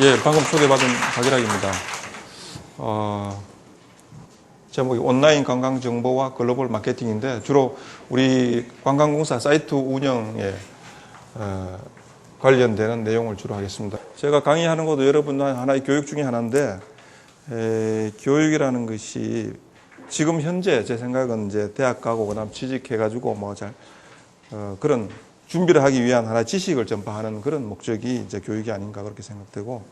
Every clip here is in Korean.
예, 방금 소개받은 박일학입니다. 제목이 온라인 관광 정보와 글로벌 마케팅인데 주로 우리 관광공사 사이트 운영에 관련되는 내용을 주로 하겠습니다. 제가 강의하는 것도 여러분 하나의 교육 중에 하나인데 교육이라는 것이 지금 현재 제 생각은 이제 대학 가고 그다음 취직해가지고 그런 준비를 하기 위한 하나의 지식을 전파하는 그런 목적이 이제 교육이 아닌가 그렇게 생각되고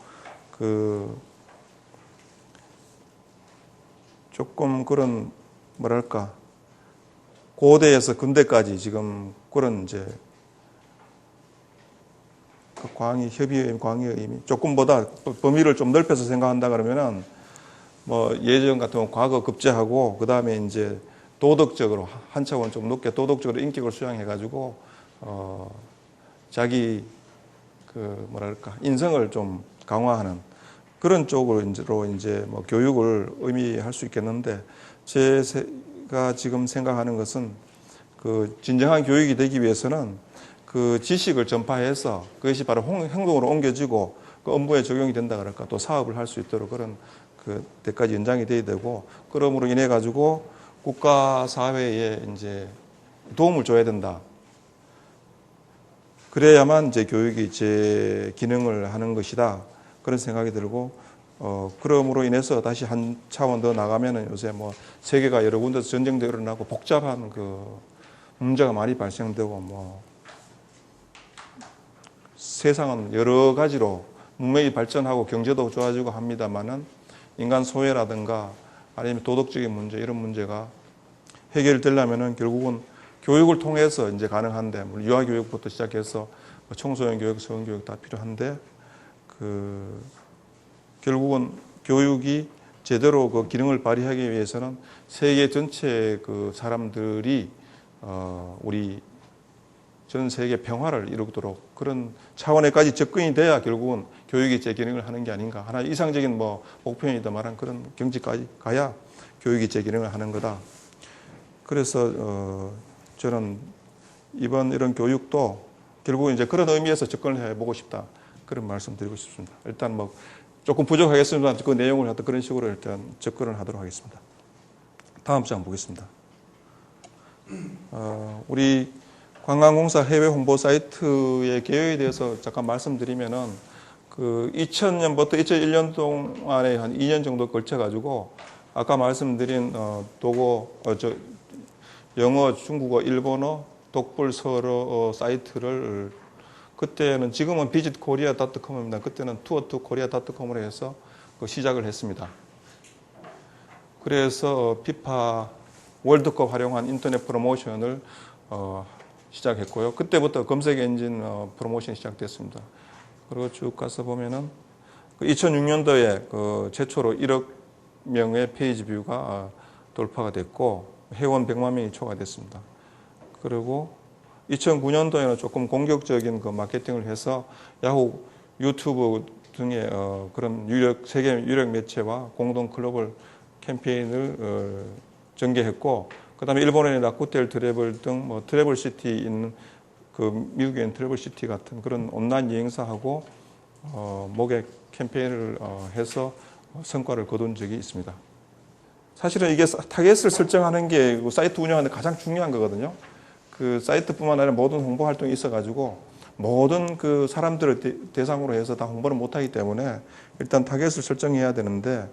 조금 그런 뭐랄까 고대에서 근대까지 지금 그런 이제 그 협의의 의미 조금보다 범위를 좀 넓혀서 생각한다 그러면은 뭐 예전 같은 과거 급제하고 그 다음에 이제 도덕적으로 한 차원 좀 높게 도덕적으로 인격을 수양해가지고 자기 그 뭐랄까 인성을 좀 강화하는 그런 쪽으로 이제 뭐 교육을 의미할 수 있겠는데 제가 지금 생각하는 것은 그 진정한 교육이 되기 위해서는 그 지식을 전파해서 그것이 바로 행동으로 옮겨지고 그 업무에 적용이 된다 그럴까 또 사업을 할 수 있도록 그런 그 때까지 연장이 돼야 되고 그러므로 인해 가지고 국가 사회에 이제 도움을 줘야 된다. 그래야만 이제 교육이 제 기능을 하는 것이다. 그런 생각이 들고 그러므로 인해서 다시 한 차원 더 나가면은 요새 뭐 세계가 여러 군데서 전쟁도 일어나고 복잡한 그 문제가 많이 발생되고 뭐 세상은 여러 가지로 문명이 발전하고 경제도 좋아지고 합니다만은 인간 소외라든가 아니면 도덕적인 문제 이런 문제가 해결되려면은 결국은 교육을 통해서 이제 가능한데 유아교육부터 시작해서 청소년 교육, 성교육 다 필요한데 결국은 교육이 제대로 그 기능을 발휘하기 위해서는 세계 전체 그 사람들이 우리 전 세계 평화를 이루도록 그런 차원에까지 접근이 돼야 결국은 교육이 제 기능을 하는 게 아닌가. 하나 이상적인 뭐 목표이다만한 그런 경지까지 가야 교육이 제 기능을 하는 거다. 그래서 저는 이번 이런 교육도 결국은 이제 그런 의미에서 접근을 해보고 싶다. 그런 말씀 드리고 싶습니다. 일단 뭐 조금 부족하겠습니다만 그 내용을 하여튼 그런 식으로 일단 접근을 하도록 하겠습니다. 다음 장 보겠습니다. 우리 관광공사 해외 홍보 사이트의 개요에 대해서 잠깐 말씀드리면은 그 2000년부터 2001년 동안에 한 2년 정도 걸쳐가지고 아까 말씀드린 영어, 중국어, 일본어, 독불, 서러 사이트를 그때는 지금은 visitkorea.com입니다. 그때는 tour2korea.com으로 해서 시작을 했습니다. 그래서 피파 월드컵 활용한 인터넷 프로모션을 시작했고요. 그때부터 검색 엔진 프로모션이 시작됐습니다. 그리고 쭉 가서 보면은 2006년도에 최초로 1억 명의 페이지 뷰가 돌파가 됐고 회원 100만 명이 초과됐습니다. 그리고 2009년도에는 조금 공격적인 그 마케팅을 해서 야후, 유튜브 등의 그런 세계 유력 매체와 공동 글로벌 캠페인을 전개했고, 그 다음에 일본의 라쿠텔 트래블 등 뭐 트래블 시티 있는 그 미국에 있는 트래블 시티 같은 그런 온라인 여행사하고 모객 캠페인을 해서 성과를 거둔 적이 있습니다. 사실은 이게 타겟을 설정하는 게 사이트 운영하는 데 가장 중요한 거거든요. 그 사이트뿐만 아니라 모든 홍보 활동이 있어가지고 모든 그 사람들을 대상으로 해서 다 홍보를 못하기 때문에 일단 타겟을 설정해야 되는데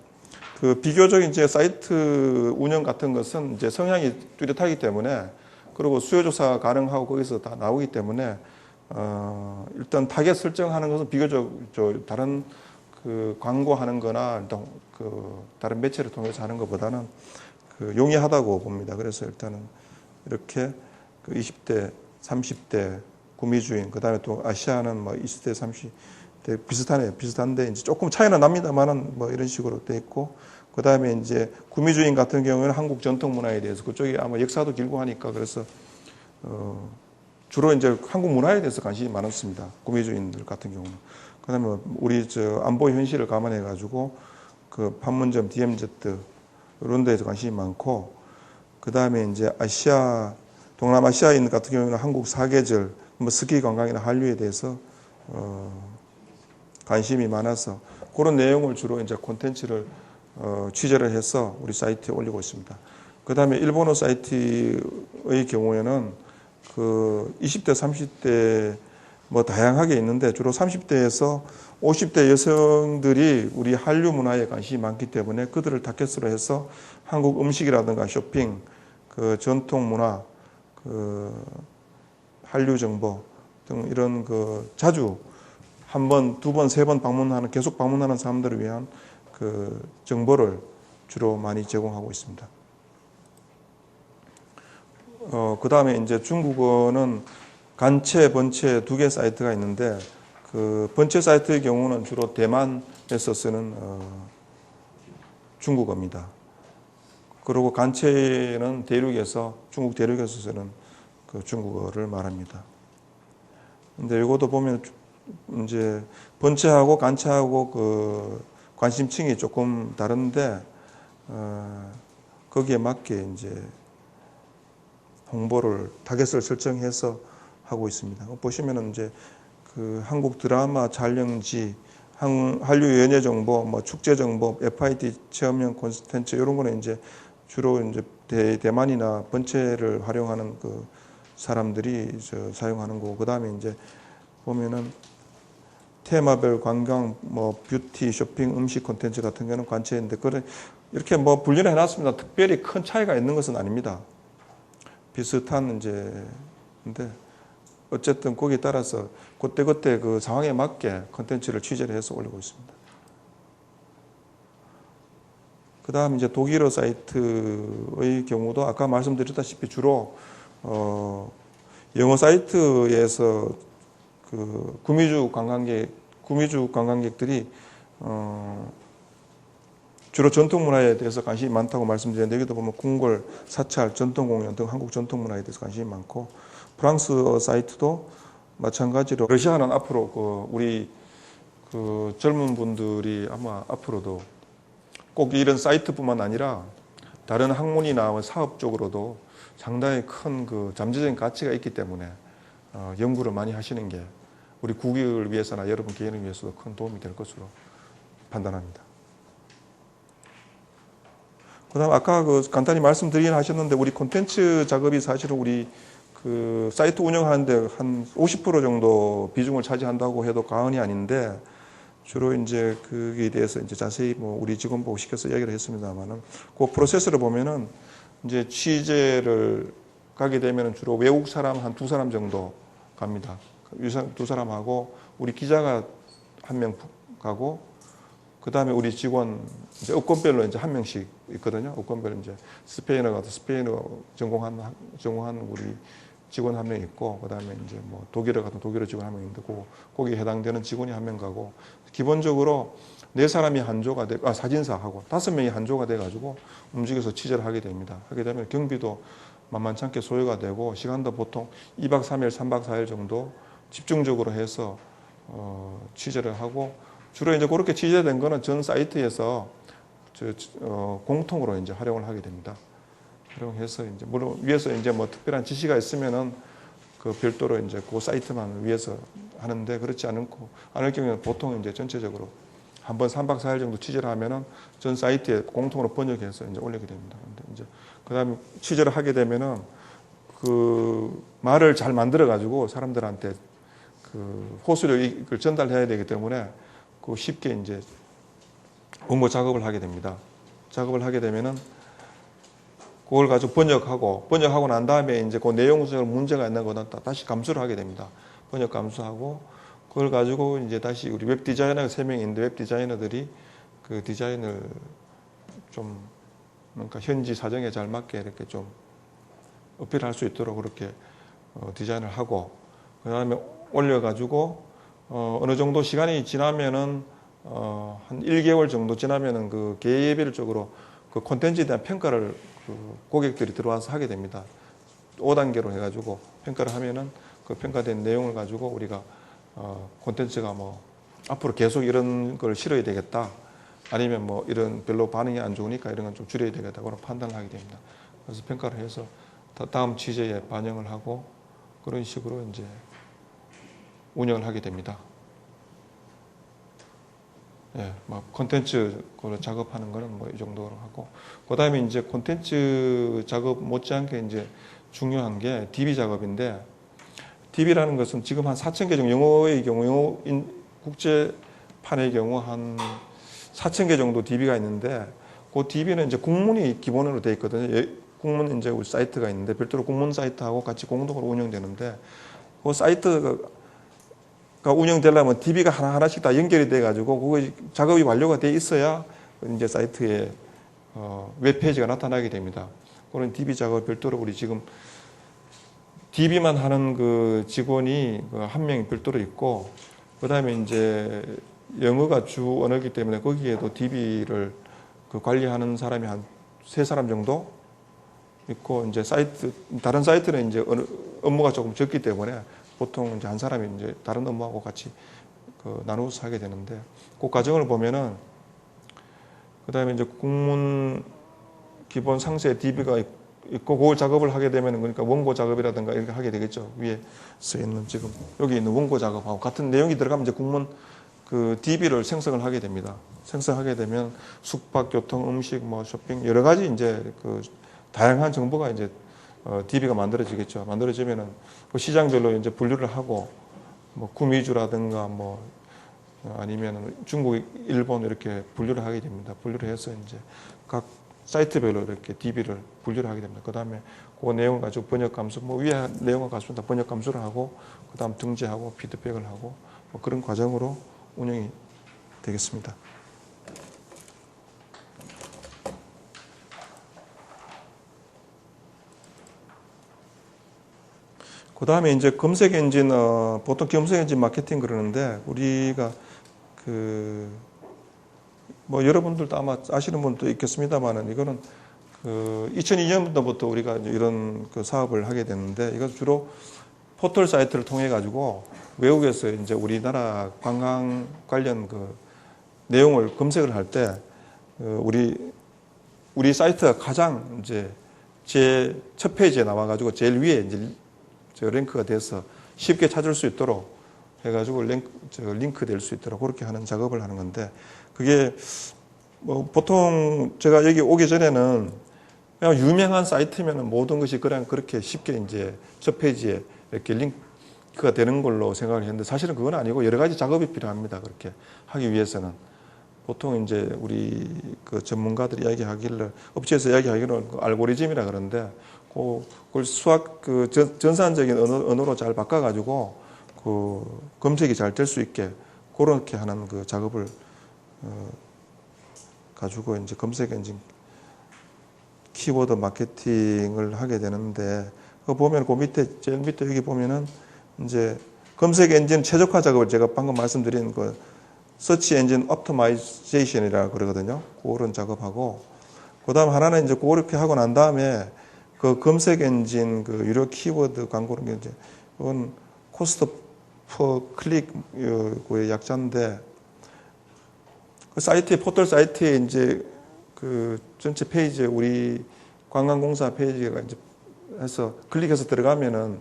그 비교적 이제 사이트 운영 같은 것은 이제 성향이 뚜렷하기 때문에 그리고 수요조사 가능하고 거기서 다 나오기 때문에 일단 타겟 설정하는 것은 비교적 다른 그 광고하는 거나 일단 그 다른 매체를 통해서 하는 것보다는 용이하다고 봅니다. 그래서 일단은 이렇게 그 20대, 30대 구미주인, 그 다음에 또 아시아는 뭐 20대, 30대 비슷한데 이제 조금 차이는 납니다만은 뭐 이런 식으로 돼 있고, 그 다음에 이제 구미주인 같은 경우에는 한국 전통 문화에 대해서 그쪽이 아마 역사도 길고 하니까 그래서 주로 이제 한국 문화에 대해서 관심이 많았습니다. 구미주인들 같은 경우는. 그 다음에 우리 안보 현실을 감안해 가지고 그 판문점, DMZ 이런 데에서 관심이 많고, 그 다음에 이제 동남아시아인 같은 경우는 한국 사계절, 뭐 스키 관광이나 한류에 대해서 관심이 많아서 그런 내용을 주로 이제 콘텐츠를 취재를 해서 우리 사이트에 올리고 있습니다. 그 다음에 일본어 사이트의 경우에는 그 20대, 30대 뭐 다양하게 있는데 주로 30대에서 50대 여성들이 우리 한류 문화에 관심이 많기 때문에 그들을 타겟으로 해서 한국 음식이라든가 쇼핑, 그 전통 문화, 그 한류 정보 등 이런 그 자주 한 번, 두 번, 세 번 방문하는 계속 방문하는 사람들을 위한 그 정보를 주로 많이 제공하고 있습니다. 그 다음에 이제 중국어는 간체, 번체 두 개 사이트가 있는데 그 번체 사이트의 경우는 주로 대만에서 쓰는 중국어입니다. 그리고 간체는 대륙에서 중국 대륙에서 쓰는 그 중국어를 말합니다. 근데 이것도 보면 이제 번체하고 간체하고 그 관심층이 조금 다른데 거기에 맞게 이제 홍보를 타겟을 설정해서 하고 있습니다. 보시면은 이제 그 한국 드라마 촬영지, 한류 연예 정보, 뭐 축제 정보, FIT 체험형 콘텐츠 이런 거는 이제 주로 이제 대만이나 번체를 활용하는 그 사람들이 사용하는 거고, 그 다음에 이제 보면은 테마별 관광, 뭐 뷰티, 쇼핑, 음식 콘텐츠 같은 경우는 관체인데 그래 이렇게 뭐 분류를 해놨습니다. 특별히 큰 차이가 있는 것은 아닙니다. 비슷한 이제 근데 어쨌든 거기에 따라서 그때그때 그 상황에 맞게 콘텐츠를 취재를 해서 올리고 있습니다. 그 다음 이제 독일어 사이트의 경우도 아까 말씀드렸다시피 주로 영어 사이트에서 그 구미주 관광객들이 주로 전통 문화에 대해서 관심이 많다고 말씀드렸는데 여기도 보면 궁궐, 사찰, 전통 공연 등 한국 전통 문화에 대해서 관심이 많고 프랑스어 사이트도 마찬가지로 러시아는 앞으로 그 우리 그 젊은 분들이 아마 앞으로도 꼭 이런 사이트뿐만 아니라 다른 학문이나 사업 쪽으로도 상당히 큰 그 잠재적인 가치가 있기 때문에 연구를 많이 하시는 게 우리 국익을 위해서나 여러분 개인을 위해서도 큰 도움이 될 것으로 판단합니다. 그다음 아까 그 간단히 말씀드리긴 하셨는데 우리 콘텐츠 작업이 사실은 우리 그 사이트 운영하는데 한 50% 정도 비중을 차지한다고 해도 과언이 아닌데 주로 이제 그에 대해서 이제 자세히 뭐 우리 직원보고 시켜서 이야기를 했습니다만은 그 프로세스를 보면은 이제 취재를 가게 되면은 주로 외국 사람 한 두 사람 정도 갑니다. 두 사람하고 우리 기자가 한 명 가고 그 다음에 우리 직원 이제 업권별로 이제 한 명씩 있거든요. 업권별로 이제 스페인어 가도 스페인어 전공한 우리 직원 한 명 있고 그 다음에 이제 뭐 독일어 같은 독일어 직원 한 명 있는데 거기에 해당되는 직원이 한 명 가고 기본적으로 네 사람이 한 조가 사진사하고 5명이 한 조가 돼가지고 움직여서 취재를 하게 됩니다. 하게 되면 경비도 만만찮게 소요가 되고 시간도 보통 2박 3일, 3박 4일 정도 집중적으로 해서 취재를 하고 주로 이제 그렇게 취재된 거는 전 사이트에서 공통으로 이제 활용을 하게 됩니다. 활용해서 이제 물론 위에서 이제 뭐 특별한 지시가 있으면은 그 별도로 이제 그 사이트만 위해서 하는데 그렇지 않을 경우에는 보통 이제 전체적으로 한번 3박 4일 정도 취재를 하면은 전 사이트에 공통으로 번역해서 이제 올리게 됩니다. 근데 이제 그다음에 취재를 하게 되면은 그 말을 잘 만들어 가지고 사람들한테 그 호소력을 전달해야 되기 때문에 그 쉽게 이제 공모 작업을 하게 됩니다. 작업을 하게 되면은 그걸 가지고 번역하고 난 다음에 이제 그 내용적으로 문제가 있는 거는 다시 감수를 하게 됩니다. 번역 감수하고 그걸 가지고 이제 다시 우리 웹 디자이너가 3명이 있는데 웹 디자이너들이 그 디자인을 좀 뭔가 현지 사정에 잘 맞게 이렇게 좀 어필할 수 있도록 그렇게 디자인을 하고 그 다음에 올려가지고 어느 정도 시간이 지나면은 한 1개월 정도 지나면은 그 개별적으로 그 콘텐츠에 대한 평가를 그 고객들이 들어와서 하게 됩니다. 5단계로 해가지고 평가를 하면은 그 평가된 내용을 가지고 우리가 콘텐츠가 뭐 앞으로 계속 이런 걸 실어야 되겠다. 아니면 뭐 이런 별로 반응이 안 좋으니까 이런 건 좀 줄여야 되겠다. 그런 판단을 하게 됩니다. 그래서 평가를 해서 다음 취재에 반영을 하고 그런 식으로 이제 운영을 하게 됩니다. 예, 뭐 콘텐츠 그 작업하는 거는 뭐 이 정도로 하고, 그다음에 이제 콘텐츠 작업 못지않게 이제 중요한 게 DB 작업인데, DB라는 것은 지금 한 4,000개 정도, 영어의 경우, 국제판의 경우 한 4,000개 정도 DB가 있는데, 그 DB는 이제 국문이 기본으로 되어 있거든요. 국문 이제 우리 사이트가 있는데, 별도로 국문 사이트하고 같이 공동으로 운영되는데, 그 사이트가 운영되려면 DB가 하나하나씩 다 연결이 돼가지고, 그거 작업이 완료가 돼 있어야 이제 사이트에 웹페이지가 나타나게 됩니다. 그런 DB 작업 별도로 우리 지금 DB만 하는 그 직원이 한 명이 별도로 있고, 그 다음에 이제 영어가 주 언어이기 때문에 거기에도 DB를 관리하는 사람이 한 3사람 정도 있고, 이제 다른 사이트는 이제 업무가 조금 적기 때문에 보통 이제 한 사람이 이제 다른 업무하고 같이 나누어서 하게 되는데, 그 과정을 보면은, 그 다음에 이제 국문 기본 상세 DB가 있고, 그걸 작업을 하게 되면은, 그러니까 원고 작업이라든가 이렇게 하게 되겠죠. 위에 써 있는 지금 여기 있는 원고 작업하고 같은 내용이 들어가면 이제 국문 DB를 생성을 하게 됩니다. 생성하게 되면 숙박, 교통, 음식, 뭐 쇼핑 여러 가지 이제 다양한 정보가 이제 DB가 만들어지겠죠. 만들어지면은 그 시장별로 이제 분류를 하고, 뭐 구미주라든가 뭐 아니면 중국, 일본 이렇게 분류를 하게 됩니다. 분류를 해서 이제 각 사이트별로 이렇게 DB를 분류를 하게 됩니다. 그 다음에 그 내용을 가지고 번역 감수, 뭐 위에 내용을 가지고 다 번역 감수를 하고, 그 다음 등재하고 피드백을 하고, 뭐 그런 과정으로 운영이 되겠습니다. 그 다음에 이제 검색 엔진, 보통 검색 엔진 마케팅 그러는데, 우리가 뭐 여러분들도 아마 아시는 분도 있겠습니다만은, 이거는 2002년부터 우리가 이런 사업을 하게 됐는데, 이거 주로 포털 사이트를 통해 가지고 외국에서 이제 우리나라 관광 관련 내용을 검색을 할 때, 우리 사이트가 가장 이제 제 첫 페이지에 나와 가지고 제일 위에 이제 랭크가 돼서 쉽게 찾을 수 있도록 해가지고 링크 될 수 있도록 그렇게 하는 작업을 하는 건데, 그게 뭐 보통 제가 여기 오기 전에는 그냥 유명한 사이트면은 모든 것이 그냥 그렇게 쉽게 이제 첫 페이지에 이렇게 링크가 되는 걸로 생각을 했는데, 사실은 그건 아니고 여러 가지 작업이 필요합니다. 그렇게 하기 위해서는 보통 이제 우리 전문가들이 이야기하기를, 업체에서 이야기하기는 알고리즘이라 그러는데, 그걸 수학 전산적인 언어로 잘 바꿔가지고 검색이 잘 될 수 있게 그렇게 하는 작업을 가지고 이제 검색 엔진 키워드 마케팅을 하게 되는데, 보면 제일 밑에 여기 보면은 이제 검색 엔진 최적화 작업을 제가 방금 말씀드린 서치 엔진 옵티마이제이션이라고 그러거든요. 그런 작업하고, 그다음 하나는 이제 그렇게 하고 난 다음에 검색 엔진 유료 키워드 광고는 이제 그건 코스트 퍼 클릭의 약자인데, 사이트에 포털 사이트에 이제 전체 페이지에 우리 관광공사 페이지가 이제 해서 클릭해서 들어가면은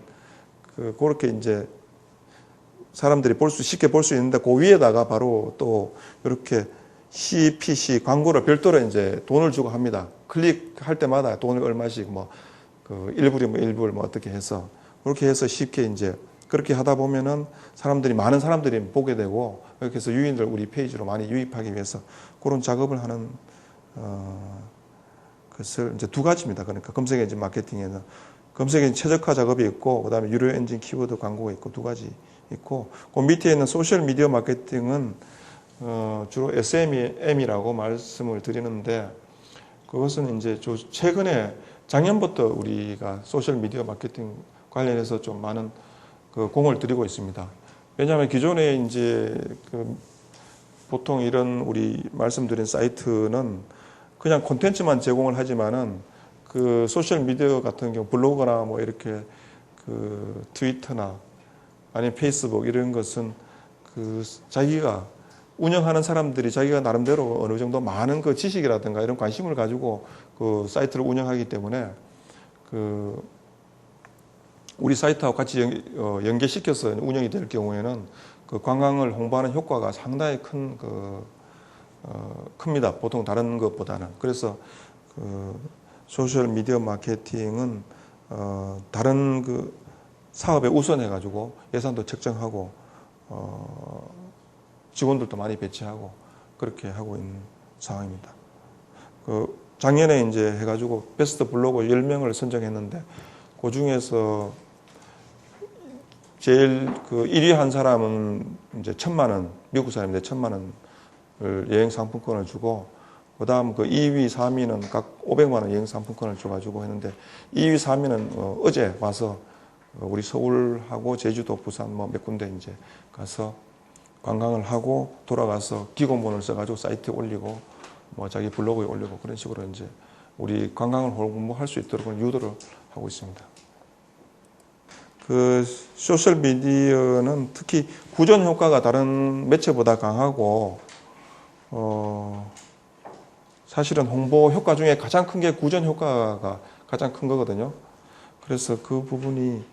그렇게 이제 사람들이 쉽게 볼 수 있는데, 그 위에다가 바로 또 이렇게 CPC 광고를 별도로 이제 돈을 주고 합니다. 클릭할 때마다 돈을 얼마씩 뭐 1불이면 1불 뭐 어떻게 해서 그렇게 해서 쉽게 이제 그렇게 하다 보면은 많은 사람들이 보게 되고, 이렇게 해서 유인을 우리 페이지로 많이 유입하기 위해서 그런 작업을 하는 것을 이제 두 가지입니다. 그러니까 검색 엔진 마케팅에는 검색 엔진 최적화 작업이 있고, 그다음에 유료 엔진 키워드 광고가 있고 두 가지 있고, 그 밑에 있는 소셜 미디어 마케팅은 주로 SMM이라고 말씀을 드리는데, 그것은 이제 최근에 작년부터 우리가 소셜 미디어 마케팅 관련해서 좀 많은 공을 들이고 있습니다. 왜냐하면 기존에 이제 보통 이런 우리 말씀드린 사이트는 그냥 콘텐츠만 제공을 하지만은 소셜 미디어 같은 경우 블로그나 뭐 이렇게 트위터나 아니면 페이스북 이런 것은 자기가 운영하는 사람들이 자기가 나름대로 어느 정도 많은 지식이라든가 이런 관심을 가지고 사이트를 운영하기 때문에 우리 사이트하고 같이 연계시켜서 운영이 될 경우에는 관광을 홍보하는 효과가 상당히 큰 큽니다. 보통 다른 것보다는. 그래서 그 소셜 미디어 마케팅은 다른 그 사업에 우선해가지고 예산도 책정하고 직원들도 많이 배치하고 그렇게 하고 있는 상황입니다. 그 작년에 이제 해가지고 베스트 블로거 10명을 선정했는데 그 중에서 제일 그 1위 한 사람은 이제 1,000만 원, 미국 사람인데 1,000만 원을 여행 상품권을 주고 그다음 그 2위, 3위는 각 500만 원 여행 상품권을 줘가지고 했는데 2위, 3위는 어제 와서 우리 서울하고 제주도, 부산 뭐 몇 군데 이제 가서 관광을 하고 돌아가서 기고문을 써가지고 사이트에 올리고 뭐 자기 블로그에 올리고 그런 식으로 이제 우리 관광을 홍보할 수 있도록 유도를 하고 있습니다. 그 소셜 미디어는 특히 구전 효과가 다른 매체보다 강하고 사실은 홍보 효과 중에 가장 큰 게 구전 효과가 가장 큰 거거든요. 그래서 그 부분이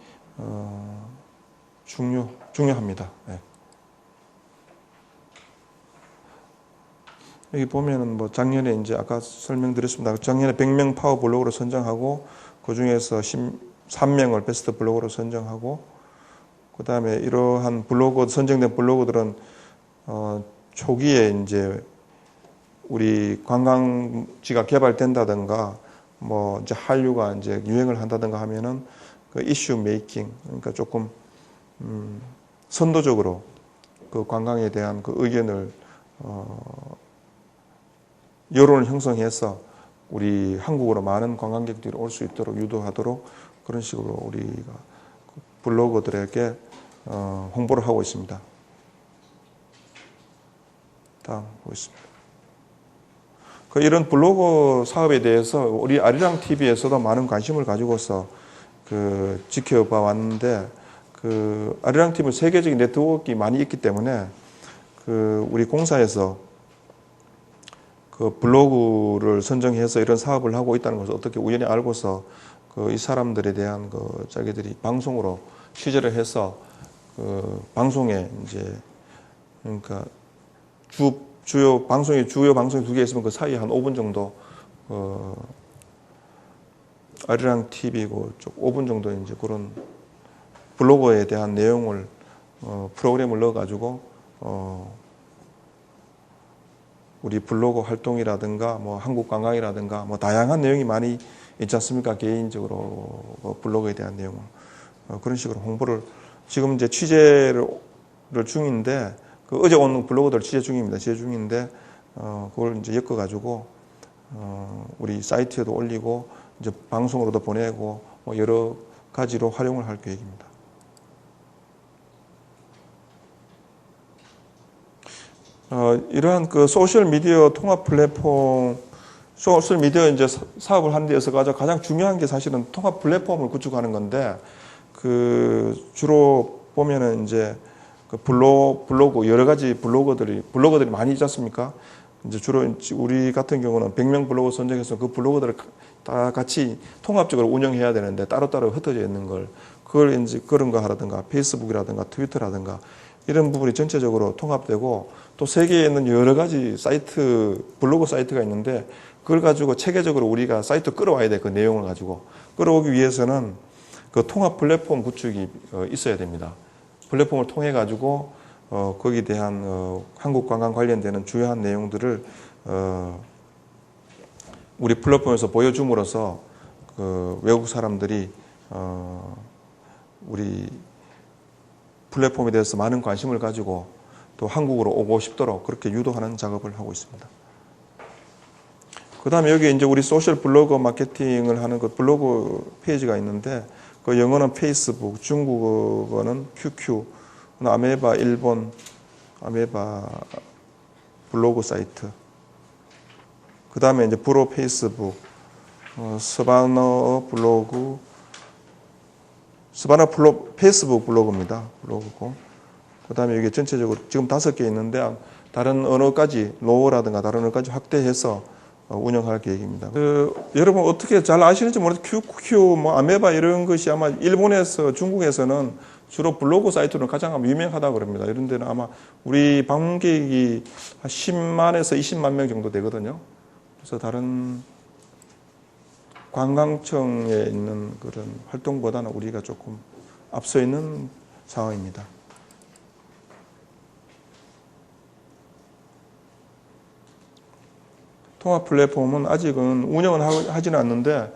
중요합니다. 네. 여기 보면은 뭐 작년에 이제 아까 설명드렸습니다. 작년에 100명 파워 블로그로 선정하고 그 중에서 13명을 베스트 블로그로 선정하고 그 다음에 이러한 블로그 선정된 블로그들은 초기에 이제 우리 관광지가 개발된다든가 뭐 이제 한류가 이제 유행을 한다든가 하면은 그 이슈 메이킹 그러니까 조금 선도적으로 그 관광에 대한 그 의견을 여론을 형성해서 우리 한국으로 많은 관광객들이 올 수 있도록 유도하도록 그런 식으로 우리가 블로거들에게 홍보를 하고 있습니다. 다음 보겠습니다. 이런 블로거 사업에 대해서 우리 아리랑 TV에서도 많은 관심을 가지고서 그 지켜봐 왔는데 그 아리랑 TV 세계적인 네트워크가 많이 있기 때문에 그 우리 공사에서 그 블로그를 선정해서 이런 사업을 하고 있다는 것을 어떻게 우연히 알고서 그 이 사람들에 대한 그 자기들이 방송으로 취재를 해서 그 방송에 이제 그러니까 주요 방송이 두 개 있으면 그 사이에 한 5분 정도 아리랑 TV고 5분 정도 이제 그런 블로거에 대한 내용을 프로그램을 넣어가지고 우리 블로거 활동이라든가 뭐 한국 관광이라든가 뭐 다양한 내용이 많이 있지 않습니까? 개인적으로 블로거에 대한 내용을 그런 식으로 홍보를 지금 이제 취재를 중인데 그 어제 온 블로거들 취재 중입니다. 취재 중인데 그걸 이제 엮어가지고 우리 사이트에도 올리고 이제 방송으로도 보내고 뭐 여러 가지로 활용을 할 계획입니다. 이러한 그 소셜 미디어 통합 플랫폼, 소셜 미디어 이제 사업을 하는 데서 가장 중요한 게 사실은 통합 플랫폼을 구축하는 건데 그 주로 보면은 이제 그 블로그 여러 가지 블로거들이 많이 있지 않습니까? 이제 주로 우리 같은 경우는 100명 블로거 선정해서 그 블로거들을 다 같이 통합적으로 운영해야 되는데 따로따로 흩어져 있는 걸 그걸 이제 그런 거 하라든가 페이스북이라든가 트위터라든가 이런 부분이 전체적으로 통합되고 또 세계에 있는 여러 가지 사이트, 블로그 사이트가 있는데 그걸 가지고 체계적으로 우리가 사이트 끌어와야 돼. 그 내용을 가지고. 끌어오기 위해서는 그 통합 플랫폼 구축이 있어야 됩니다. 플랫폼을 통해 가지고 거기에 대한 한국 관광 관련되는 주요한 내용들을 우리 플랫폼에서 보여줌으로써 그 외국 사람들이 우리 플랫폼에 대해서 많은 관심을 가지고 또 한국으로 오고 싶도록 그렇게 유도하는 작업을 하고 있습니다. 그 다음에 여기 이제 우리 소셜 블로거 마케팅을 하는 그 블로그 페이지가 있는데 그 영어는 페이스북, 중국어는 QQ, 아메바 일본, 아메바 블로그 사이트. 그 다음에 이제 브로 페이스북, 스바너 블로그, 페이스북 블로그입니다. 블로그고. 그 다음에 여기 전체적으로 지금 5개 있는데 다른 언어까지, 로어라든가 다른 언어까지 확대해서 운영할 계획입니다. 여러분 어떻게 잘 아시는지 모르겠는데 QQ, 뭐 아메바 이런 것이 아마 일본에서 중국에서는 주로 블로그 사이트로 가장 유명하다고 그럽니다. 이런 데는 아마 우리 방문객이 한 10만에서 20만 명 정도 되거든요. 그래서 다른 관광청에 있는 그런 활동보다는 우리가 조금 앞서 있는 상황입니다. 통합 플랫폼은 아직은 운영은 하지는 않는데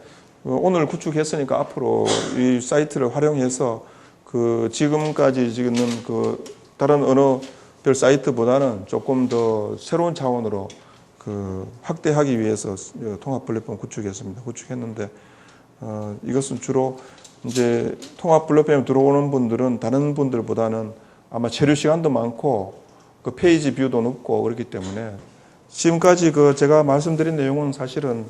오늘 구축했으니까 앞으로 이 사이트를 활용해서 그 지금까지 있는 그 다른 어느 별 사이트보다는 조금 더 새로운 차원으로 그 확대하기 위해서 통합 플랫폼 구축했습니다. 구축했는데 이것은 주로 이제 통합 플랫폼에 들어오는 분들은 다른 분들보다는 아마 체류 시간도 많고 그 페이지 뷰도 높고 그렇기 때문에 지금까지 그 제가 말씀드린 내용은 사실은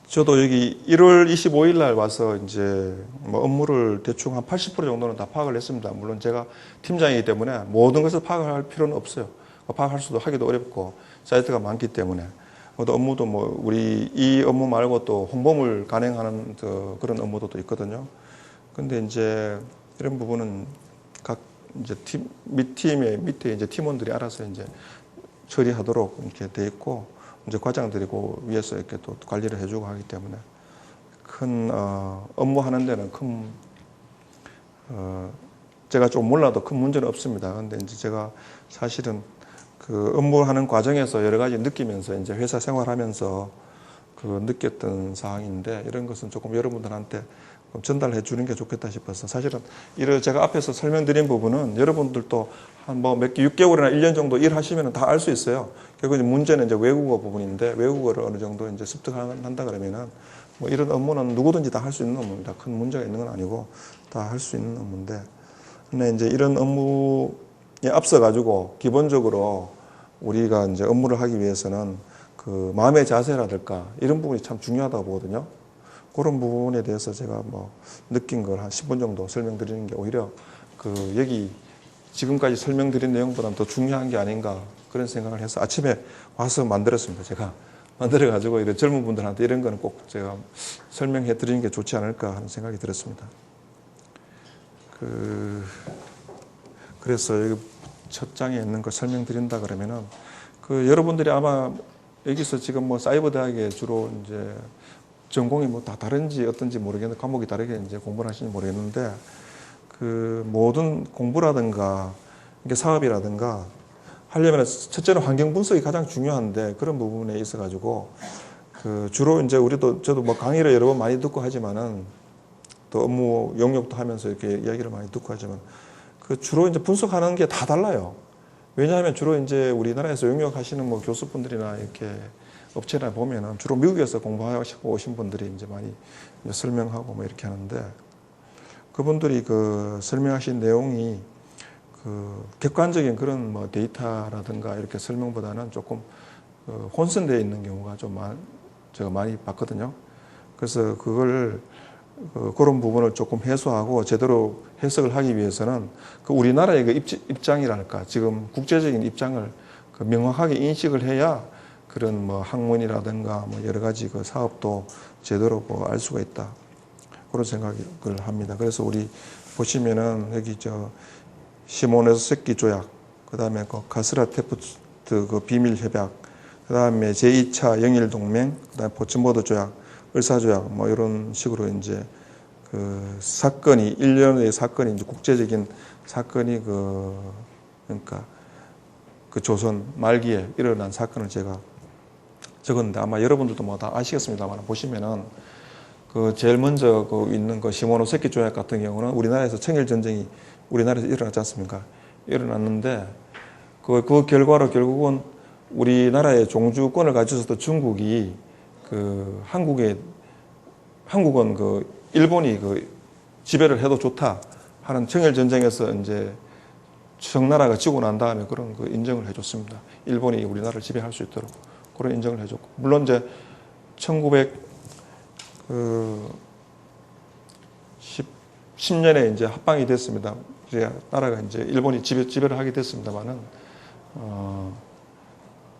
저도 여기 1월 25일 날 와서 이제 뭐 업무를 대충 한 80% 정도는 다 파악을 했습니다. 물론 제가 팀장이기 때문에 모든 것을 파악할 필요는 없어요. 파악할 수도 하기도 어렵고 사이트가 많기 때문에 또 업무도 뭐 우리 이 업무 말고 또 홍보물 간행하는 그런 업무도 또 있거든요. 근데 이제 이런 부분은 각 이제 팀의 밑에 이제 팀원들이 알아서 이제 처리하도록 이렇게 돼 있고 이제 과장들이 그 위에서 이렇게 또 관리를 해주고 하기 때문에 큰 업무하는 데는 큰 제가 좀 몰라도 큰 문제는 없습니다. 그런데 이제 제가 사실은 그 업무하는 과정에서 여러 가지 느끼면서 이제 회사 생활하면서 그 느꼈던 사항인데 이런 것은 조금 여러분들한테 전달해 주는 게 좋겠다 싶어서 사실은 이런 제가 앞에서 설명드린 부분은 여러분들도 한 뭐 몇 개 6개월이나 1년 정도 일하시면 다 알 수 있어요. 결국 이제 문제는 이제 외국어 부분인데 외국어를 어느 정도 이제 습득한다 그러면은 뭐 이런 업무는 누구든지 다 할 수 있는 업무입니다. 큰 문제가 있는 건 아니고 다 할 수 있는 업무인데 근데 이제 이런 업무에 앞서 가지고 기본적으로 우리가 이제 업무를 하기 위해서는 그 마음의 자세라든가 이런 부분이 참 중요하다고 보거든요. 그런 부분에 대해서 제가 뭐 느낀 걸 한 10분 정도 설명드리는 게 오히려 그 여기 지금까지 설명드린 내용보다는 더 중요한 게 아닌가 그런 생각을 해서 아침에 와서 만들었습니다. 제가 만들어가지고 이런 젊은 분들한테 이런 거는 꼭 제가 설명해 드리는 게 좋지 않을까 하는 생각이 들었습니다. 그래서 여기 첫 장에 있는 걸 설명드린다 그러면은 그 여러분들이 아마 여기서 지금 뭐 사이버 대학에 주로 이제 전공이 뭐 다 다른지 어떤지 모르겠는데 과목이 다르게 이제 공부를 하시는지 모르겠는데 그 모든 공부라든가 이게 사업이라든가 하려면 첫째는 환경 분석이 가장 중요한데 그런 부분에 있어 가지고 그 주로 이제 저도 뭐 강의를 여러 번 많이 듣고 하지만은 또 업무 용역도 하면서 이렇게 이야기를 많이 듣고 하지만 그 주로 이제 분석하는 게 다 달라요. 왜냐하면 주로 이제 우리나라에서 용역하시는 뭐 교수분들이나 이렇게 업체나 보면은 주로 미국에서 공부하시고 오신 분들이 이제 많이 설명하고 뭐 이렇게 하는데 그분들이 그 설명하신 내용이 그 객관적인 그런 뭐 데이터라든가 이렇게 설명보다는 조금 혼선되어 있는 경우가 좀 제가 많이 봤거든요. 그래서 그런 부분을 조금 해소하고 제대로 해석을 하기 위해서는 그 우리나라의 그 입장이랄까 지금 국제적인 입장을 그 명확하게 인식을 해야 그런 뭐 학문이라든가 뭐 여러 가지 그 사업도 제대로 알 수가 있다. 그런 생각을 합니다. 그래서 우리 보시면은 여기 시모노세키 조약, 그 다음에 그 가스라테프트 그 비밀 협약, 그 다음에 제2차 영일 동맹, 그 다음에 포츠모드 조약, 을사조약 뭐 이런 식으로 이제 그 사건이 일련의 사건이 이제 국제적인 사건이 그러니까 그 조선 말기에 일어난 사건을 제가 적었는데 아마 여러분들도 뭐 다 아시겠습니다만 보시면은 그 제일 먼저 그 있는 그 시모노세키 조약 같은 경우는 우리나라에서 청일 전쟁이 우리나라에서 일어났지 않습니까? 일어났는데 그 결과로 결국은 우리나라의 종주권을 가지고 있었던 중국이 그 한국은 그 일본이 그 지배를 해도 좋다 하는 청일 전쟁에서 이제 청나라가 지고 난 다음에 그런 그 인정을 해줬습니다. 일본이 우리나라를 지배할 수 있도록 그런 인정을 해줬고 물론 이제 10년에 이제 합방이 됐습니다. 이제 나라가 이제 일본이 지배를 하게 됐습니다만은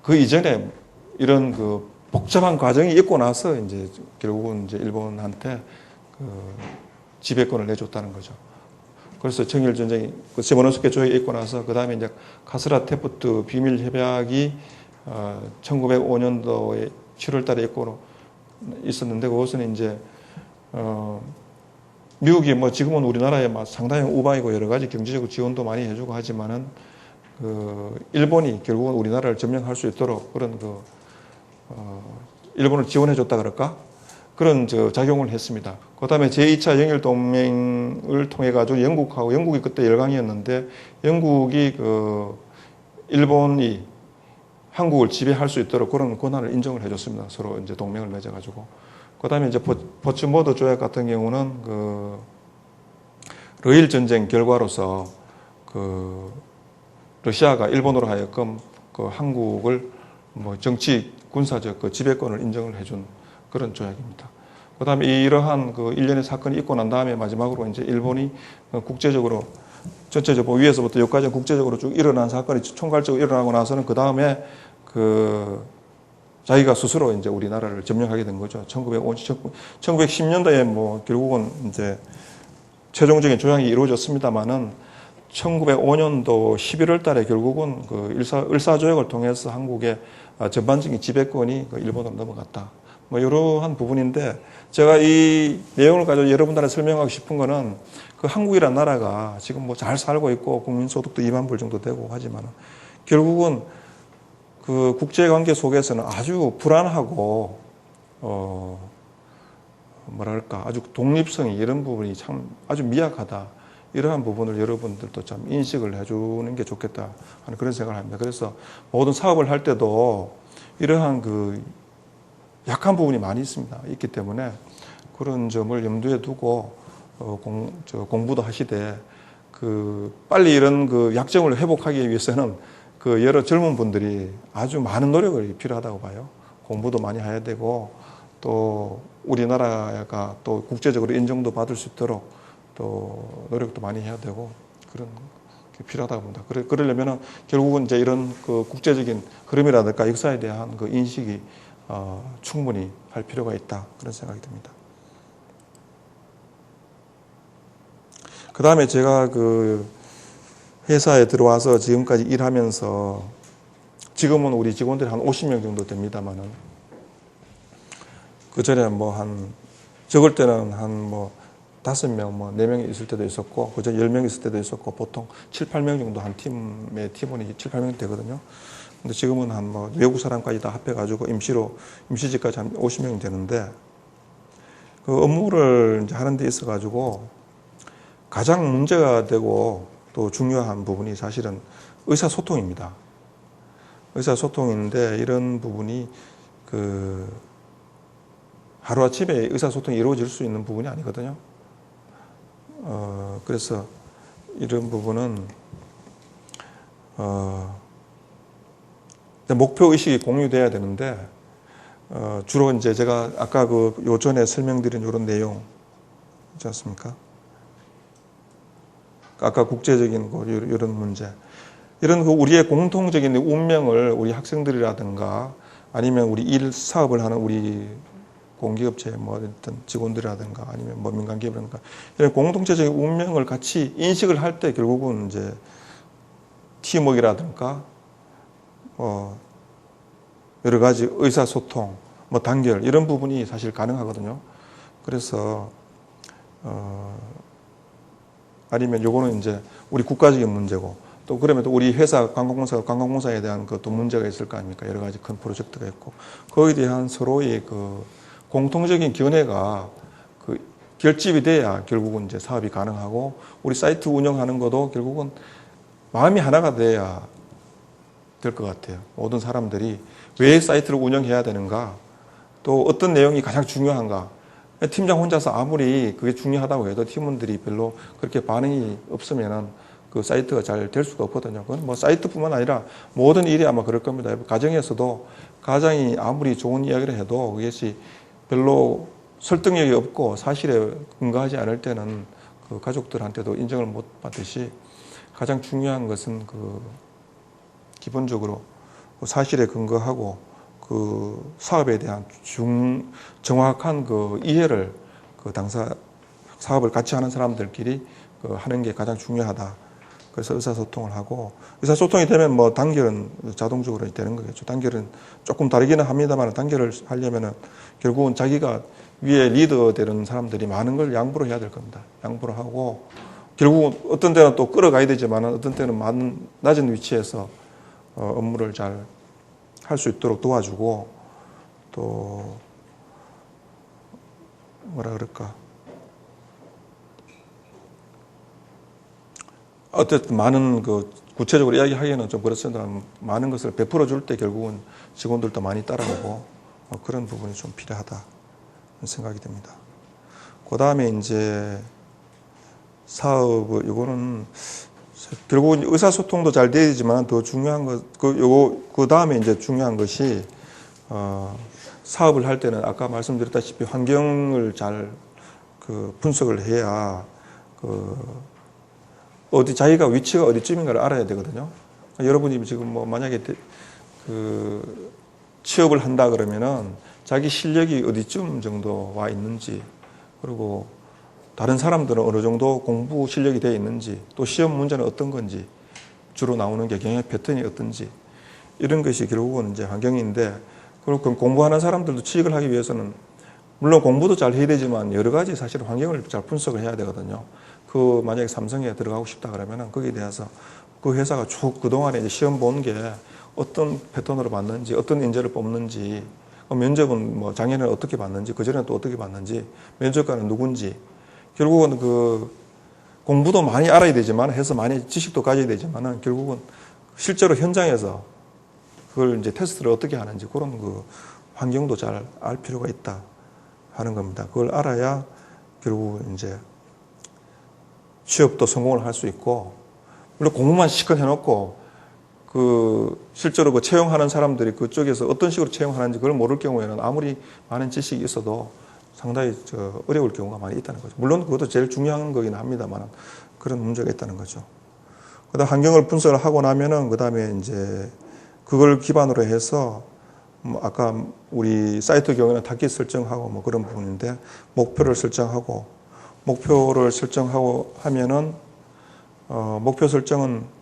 그 이전에 이런 그 복잡한 과정이 있고 나서 이제 결국은 이제 일본한테 그 지배권을 내줬다는 거죠. 그래서 청일 전쟁이 그 세모노스케 조약이 있고 나서 그 다음에 이제 카스라 테프트 비밀 협약이 1905년도에 7월달에 있고 있었는데 그것은 이제 미국이 뭐 지금은 우리나라에 막 상당히 우방이고 여러 가지 경제적 지원도 많이 해주고 하지만은 그 일본이 결국은 우리나라를 점령할 수 있도록 그런 그 일본을 지원해줬다 그럴까? 그런 작용을 했습니다. 그 다음에 제2차 영일 동맹을 통해 가지고 영국이 그때 열강이었는데 영국이 그 일본이 한국을 지배할 수 있도록 그런 권한을 인정을 해줬습니다. 서로 이제 동맹을 맺어가지고. 그 다음에 이제 포츠모드 조약 같은 경우는 그 러일 전쟁 결과로서 그 러시아가 일본으로 하여금 그 한국을 뭐 정치 군사적 그 지배권을 인정을 해준 그런 조약입니다. 그 다음에 이러한 그 일련의 사건이 있고 난 다음에 마지막으로 이제 일본이 국제적으로 전체적으로 위에서부터 여기까지 국제적으로 쭉 일어난 사건이 총괄적으로 일어나고 나서는 그 다음에 그 자기가 스스로 이제 우리나라를 점령하게 된 거죠. 1910년대에 뭐 결국은 이제 최종적인 조약이 이루어졌습니다만은 1905년도 11월 달에 결국은 그 을사조약을 통해서 한국의 전반적인 지배권이 그 일본으로 넘어갔다. 뭐 이러한 부분인데 제가 이 내용을 가지고 여러분들한테 설명하고 싶은 거는 그 한국이라는 나라가 지금 뭐 잘 살고 있고 국민소득도 2만 불 정도 되고 하지만 결국은 그 국제관계 속에서는 아주 불안하고 뭐랄까 아주 독립성이 이런 부분이 참 아주 미약하다. 이러한 부분을 여러분들도 참 인식을 해주는 게 좋겠다 하는 그런 생각을 합니다. 그래서 모든 사업을 할 때도 이러한 그 약한 부분이 많이 있기 때문에 그런 점을 염두에 두고 공부도 하시되 그 빨리 이런 그 약점을 회복하기 위해서는 그 여러 젊은 분들이 아주 많은 노력이 필요하다고 봐요. 공부도 많이 해야 되고 또 우리나라가 또 국제적으로 인정도 받을 수 있도록 또 노력도 많이 해야 되고 그런 게 필요하다고 봅니다. 그러려면은 결국은 이제 이런 그 국제적인 흐름이라든가 역사에 대한 그 인식이 충분히 할 필요가 있다 그런 생각이 듭니다. 그 다음에 제가 그 회사에 들어와서 지금까지 일하면서 지금은 우리 직원들이 한 50명 정도 됩니다만은 그 전에 뭐 한 적을 때는 한 뭐 5명, 뭐 4명이 있을 때도 있었고 그 전에 10명 있을 때도 있었고 보통 7, 8명 정도 한 팀의 팀원이 7, 8명 되거든요. 근데 지금은 한 뭐 외국 사람까지 다 합해가지고 임시직까지 한 50명이 되는데 그 업무를 이제 하는 데 있어가지고 가장 문제가 되고 또 중요한 부분이 사실은 의사소통입니다. 의사소통인데 이런 부분이 그 하루아침에 의사소통이 이루어질 수 있는 부분이 아니거든요. 그래서 이런 부분은 목표의식이 공유돼야 되는데 주로 이제 제가 아까 그 요전에 설명드린 이런 내용 있지 않습니까? 아까 국제적인 이런 문제, 이런 그 우리의 공통적인 운명을 우리 학생들이라든가 아니면 우리 일 사업을 하는 우리 공기업체 뭐 어떤 직원들이라든가 아니면 뭐 민간기업이라든가 이런 공동체적인 운명을 같이 인식을 할 때 결국은 이제 팀워크라든가 여러 가지 의사소통, 뭐 단결 이런 부분이 사실 가능하거든요. 그래서 아니면 요거는 이제 우리 국가적인 문제고 또 그러면 또 우리 회사 관광공사에 대한 그 또 문제가 있을 거 아닙니까? 여러 가지 큰 프로젝트가 있고 거기에 대한 서로의 그 공통적인 견해가 그 결집이 돼야 결국은 이제 사업이 가능하고 우리 사이트 운영하는 것도 결국은 마음이 하나가 돼야 될 것 같아요. 모든 사람들이 왜 사이트를 운영해야 되는가, 또 어떤 내용이 가장 중요한가. 팀장 혼자서 아무리 그게 중요하다고 해도 팀원들이 별로 그렇게 반응이 없으면은 그 사이트가 잘 될 수가 없거든요. 그건 뭐 사이트뿐만 아니라 모든 일이 아마 그럴 겁니다. 가정에서도 가장이 아무리 좋은 이야기를 해도 그것이 별로 설득력이 없고 사실에 근거하지 않을 때는 그 가족들한테도 인정을 못 받듯이 가장 중요한 것은 그 기본적으로 사실에 근거하고 그 사업에 대한 정확한 그 이해를 그 당사 사업을 같이 하는 사람들끼리 그 하는 게 가장 중요하다. 그래서 의사소통을 하고, 의사소통이 되면 뭐 단결은 자동적으로 되는 거겠죠. 단결은 조금 다르기는 합니다만, 단결을 하려면은 결국은 자기가 위에 리더 되는 사람들이 많은 걸 양보를 해야 될 겁니다. 양보를 하고, 결국은 어떤 때는 또 끌어가야 되지만, 어떤 때는 낮은 위치에서 업무를 잘 할 수 있도록 도와주고, 또 뭐라 그럴까, 어쨌든 많은 그 구체적으로 이야기하기에는 좀 그렇습니다만, 많은 것을 베풀어 줄 때 결국은 직원들도 많이 따라오고 그런 부분이 좀 필요하다 생각이 듭니다. 그 다음에 이제 사업, 이거는 결국은 의사소통도 잘 돼야 되지만 더 중요한 것, 그 다음에 이제 중요한 것이, 사업을 할 때는 아까 말씀드렸다시피 환경을 잘 그 분석을 해야 자기가 위치가 어디쯤인가를 알아야 되거든요. 여러분이 지금 뭐 만약에 취업을 한다 그러면은 자기 실력이 어디쯤 정도 와 있는지, 그리고 다른 사람들은 어느 정도 공부 실력이 되어 있는지, 또 시험 문제는 어떤 건지, 주로 나오는 게 경영 패턴이 어떤지, 이런 것이 결국은 이제 환경인데, 그리고 공부하는 사람들도 취직을 하기 위해서는 물론 공부도 잘 해야 되지만 여러 가지 사실 환경을 잘 분석을 해야 되거든요. 만약에 삼성에 들어가고 싶다 그러면은 거기에 대해서 그 회사가 쭉 그동안에 이제 시험 본 게 어떤 패턴으로 봤는지, 어떤 인재를 뽑는지, 면접은 뭐 작년에는 어떻게 봤는지, 그전에는 또 어떻게 봤는지, 면접관은 누군지, 결국은 공부도 많이 알아야 되지만, 해서 많이 지식도 가져야 되지만은, 결국은 실제로 현장에서 그걸 이제 테스트를 어떻게 하는지, 그런 환경도 잘 알 필요가 있다 하는 겁니다. 그걸 알아야 결국 이제 취업도 성공을 할 수 있고, 물론 공부만 시컷 해놓고, 실제로 채용하는 사람들이 그쪽에서 어떤 식으로 채용하는지 그걸 모를 경우에는 아무리 많은 지식이 있어도 상당히 어려울 경우가 많이 있다는 거죠. 물론 그것도 제일 중요한 거긴 합니다만 그런 문제가 있다는 거죠. 그 다음 환경을 분석을 하고 나면은 그 다음에 이제 그걸 기반으로 해서 아까 우리 사이트 경우에는 타깃 설정하고 뭐 그런 부분인데, 목표를 설정하고 하면은 목표 설정은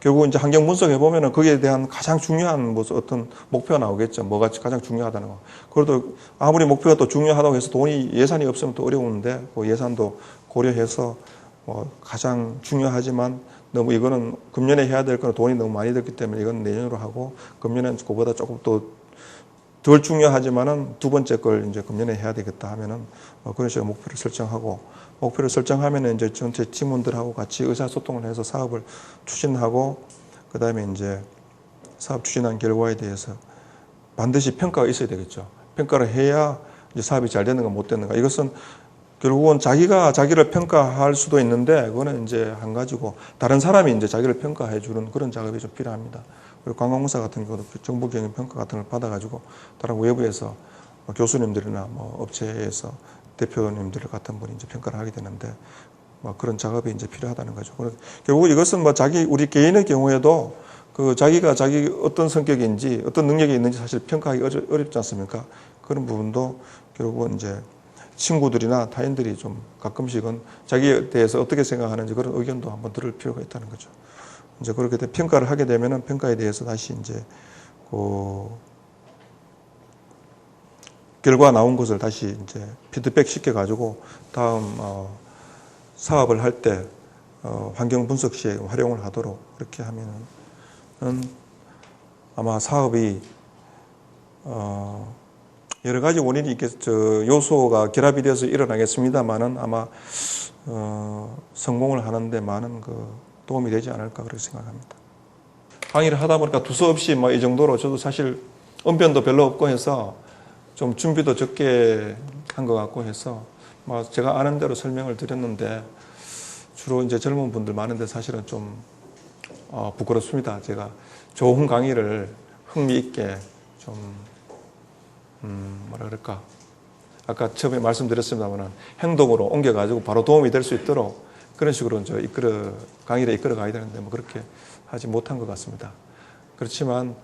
결국 이제 환경 분석해 보면은 거기에 대한 가장 중요한 어떤 목표가 나오겠죠. 뭐가 가장 중요하다는 거. 그래도 아무리 목표가 또 중요하다고 해서 예산이 없으면 또 어려운데, 그 예산도 고려해서 가장 중요하지만 너무 이거는 금년에 해야 될 거는 돈이 너무 많이 들기 때문에 이건 내년으로 하고, 금년엔 그보다 조금 또 덜 중요하지만은 두 번째 걸 이제 금년에 해야 되겠다 하면은 그런 식으로 목표를 설정하고, 목표를 설정하면은 이제 전체 팀원들하고 같이 의사소통을 해서 사업을 추진하고, 그 다음에 이제 사업 추진한 결과에 대해서 반드시 평가가 있어야 되겠죠. 평가를 해야 이제 사업이 잘 되는가 못 되는가. 이것은 결국은 자기가 자기를 평가할 수도 있는데, 그거는 이제 한 가지고, 다른 사람이 이제 자기를 평가해 주는 그런 작업이 좀 필요합니다. 그리고 관광공사 같은 경우도 정부 경영 평가 같은 걸 받아가지고 다른 외부에서 교수님들이나 업체에서 대표님들 같은 분이 이제 평가를 하게 되는데, 그런 작업이 이제 필요하다는 거죠. 결국 이것은 우리 개인의 경우에도 자기가 자기 어떤 성격인지, 어떤 능력이 있는지 사실 평가하기 어렵지 않습니까? 그런 부분도 결국은 이제 친구들이나 타인들이 좀 가끔씩은 자기에 대해서 어떻게 생각하는지 그런 의견도 한번 들을 필요가 있다는 거죠. 이제 그렇게 평가를 하게 되면은 평가에 대해서 다시 이제 결과 나온 것을 다시 이제 피드백 시켜가지고 다음 사업을 할 때 환경 분석 시에 활용을 하도록 그렇게 하면은 아마 사업이 여러 가지 원인이 요소가 결합이 돼서 일어나겠습니다만은 아마 성공을 하는데 많은 도움이 되지 않을까 그렇게 생각합니다. 강의를 하다 보니까 두서없이 이 정도로, 저도 사실 언변도 별로 없고 해서 좀 준비도 적게 한 것 같고 해서 제가 아는 대로 설명을 드렸는데, 주로 이제 젊은 분들 많은데 사실은 좀 부끄럽습니다. 제가 좋은 강의를 흥미있게 좀 뭐라 그럴까, 아까 처음에 말씀드렸습니다만 행동으로 옮겨가지고 바로 도움이 될 수 있도록 그런 식으로 강의를 이끌어 가야 되는데 그렇게 하지 못한 것 같습니다. 그렇지만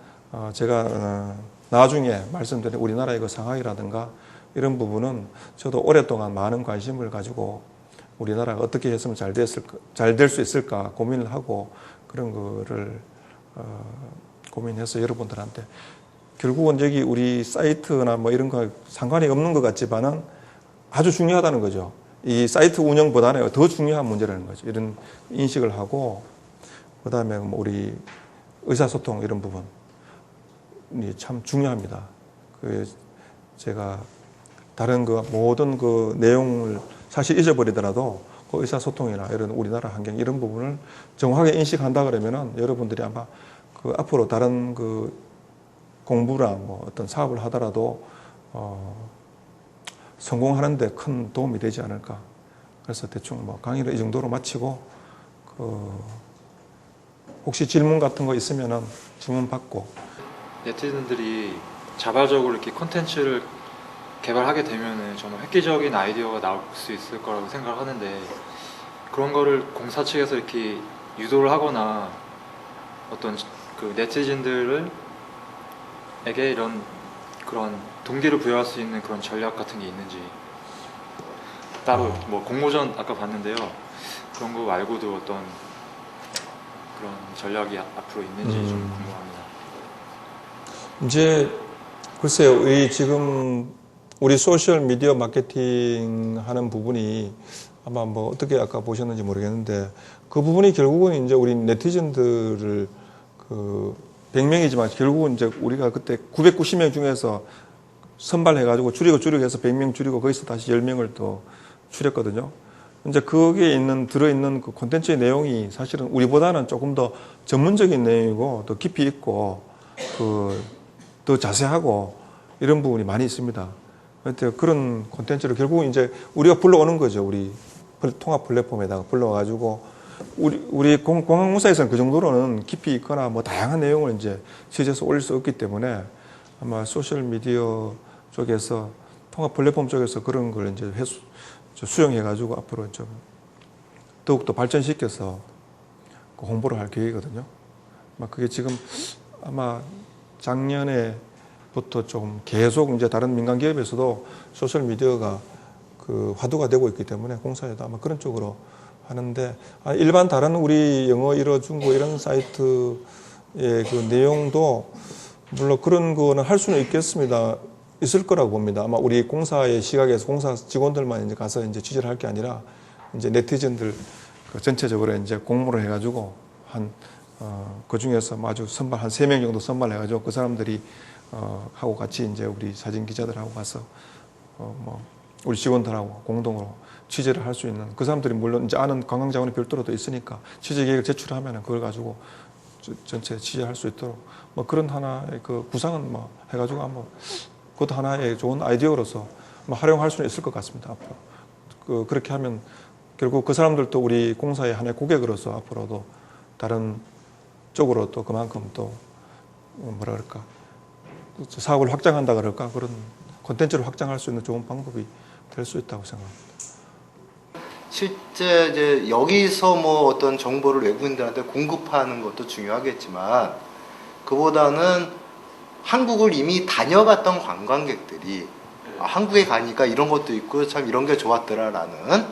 제가 나중에 말씀드린 우리나라의 그 상황이라든가 이런 부분은 저도 오랫동안 많은 관심을 가지고 우리나라가 어떻게 했으면 잘 될 수 있을까 고민을 하고 그런 거를 고민해서 여러분들한테 결국은 여기 우리 사이트나 뭐 이런 거 상관이 없는 것 같지만은 아주 중요하다는 거죠. 이 사이트 운영보다는 더 중요한 문제라는 거죠. 이런 인식을 하고 그다음에 뭐 우리 의사소통 이런 부분이 참 중요합니다. 제가 다른 그 모든 그 내용을 사실 잊어버리더라도 그 의사소통이나 이런 우리나라 환경 이런 부분을 정확하게 인식한다 그러면은 여러분들이 아마 그 앞으로 다른 그 공부나 뭐 어떤 사업을 하더라도 성공하는데 큰 도움이 되지 않을까. 그래서 대충 뭐 강의를 이 정도로 마치고 혹시 질문 같은 거 있으면은 질문 받고. 네티즌들이 자발적으로 이렇게 콘텐츠를 개발하게 되면은 정말 획기적인 아이디어가 나올 수 있을 거라고 생각을 하는데 그런 거를 공사 측에서 이렇게 유도를 하거나 어떤 그 네티즌들에게 이런 그런 동기를 부여할 수 있는 그런 전략 같은 게 있는지 따로 뭐 공모전 아까 봤는데요 그런 거 말고도 어떤 그런 전략이 앞으로 있는지 좀 궁금합니다. 이제 글쎄요, 지금 우리 소셜 미디어 마케팅 하는 부분이 아마 뭐 어떻게 아까 보셨는지 모르겠는데 그 부분이 결국은 이제 우리 네티즌들을 그 100명이지만 결국은 이제 우리가 그때 990명 중에서 선발해가지고 줄이고 해서 100명 줄이고 거기서 다시 10명을 또 줄였거든요. 이제 거기에 들어있는 그 콘텐츠의 내용이 사실은 우리보다는 조금 더 전문적인 내용이고 더 깊이 있고 더 자세하고 이런 부분이 많이 있습니다. 그런 콘텐츠를 결국은 이제 우리가 불러오는 거죠. 우리 통합 플랫폼에다가 불러와가지고 우리 공항공사에서는 그 정도로는 깊이 있거나 뭐 다양한 내용을 이제 취재해서 올릴 수 없기 때문에 아마 소셜 미디어 쪽에서 통합 플랫폼 쪽에서 그런 걸 이제 수용해가지고 앞으로 좀 더욱더 발전시켜서 홍보를 할 계획이거든요. 그게 지금 아마 작년에부터 좀 계속 이제 다른 민간 기업에서도 소셜 미디어가 그 화두가 되고 있기 때문에 공사에도 아마 그런 쪽으로 하는데 일반 다른 우리 영어 1어 중고 이런 사이트의 그 내용도 물론 그런 거는 할 수는 있을 거라고 봅니다. 아마 우리 공사의 시각에서 공사 직원들만 이제 가서 이제 취재를 할 게 아니라 이제 네티즌들 전체적으로 이제 공모를 해가지고 그 중에서 아주 선발 한 3명 정도 선발해가지고 그 사람들이 하고 같이 이제 우리 사진 기자들하고 가서 뭐 우리 직원들하고 공동으로 취재를 할 수 있는 그 사람들이 물론 이제 아는 관광 자원이 별도로 또 있으니까 취재 계획을 제출하면 그걸 가지고 전체 취재할 수 있도록 뭐 그런 하나의 그 구상은 뭐 해가지고 한번 그것도 하나의 좋은 아이디어로서 뭐 활용할 수는 있을 것 같습니다. 앞으로 그렇게 하면 결국 그 사람들도 우리 공사의 하나의 고객으로서 앞으로도 다른 쪽으로 또 그만큼 또 뭐라 그럴까 사업을 확장한다 그럴까 그런 콘텐츠를 확장할 수 있는 좋은 방법이 될 수 있다고 생각합니다. 실제 이제 여기서 뭐 어떤 정보를 외국인들한테 공급하는 것도 중요하겠지만 그보다는 한국을 이미 다녀갔던 관광객들이 한국에 가니까 이런 것도 있고 참 이런 게 좋았더라라는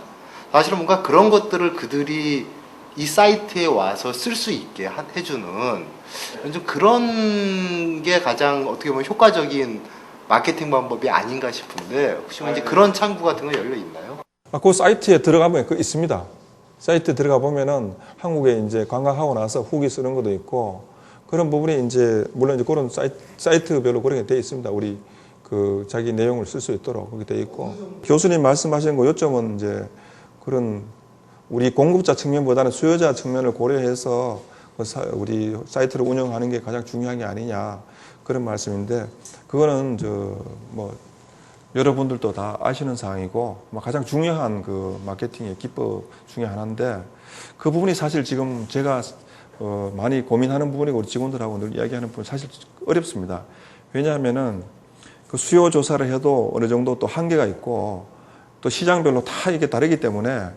사실은 뭔가 그런 것들을 그들이 이 사이트에 와서 쓸 수 있게 해주는 좀 그런 게 가장 어떻게 보면 효과적인 마케팅 방법이 아닌가 싶은데 혹시 이제 그런 창구 같은 거 열려 있나요? 그 사이트에 들어가면 그 있습니다. 사이트에 들어가 보면은 한국에 이제 관광하고 나서 후기 쓰는 것도 있고 그런 부분이 이제 물론 이제 그런 사이트별로 그렇게 돼 있습니다. 우리 그 자기 내용을 쓸 수 있도록 그렇게 돼 있고 교수님 말씀하신 거 요점은 이제 그런 우리 공급자 측면보다는 수요자 측면을 고려해서 우리 사이트를 운영하는 게 가장 중요한 게 아니냐 그런 말씀인데 그거는 뭐 여러분들도 다 아시는 사항이고 가장 중요한 그 마케팅의 기법 중에 하나인데 그 부분이 사실 지금 제가 많이 고민하는 부분이고 우리 직원들하고 늘 이야기하는 부분 사실 어렵습니다. 왜냐하면은 그 수요 조사를 해도 어느 정도 또 한계가 있고 또 시장별로 다 이게 다르기 때문에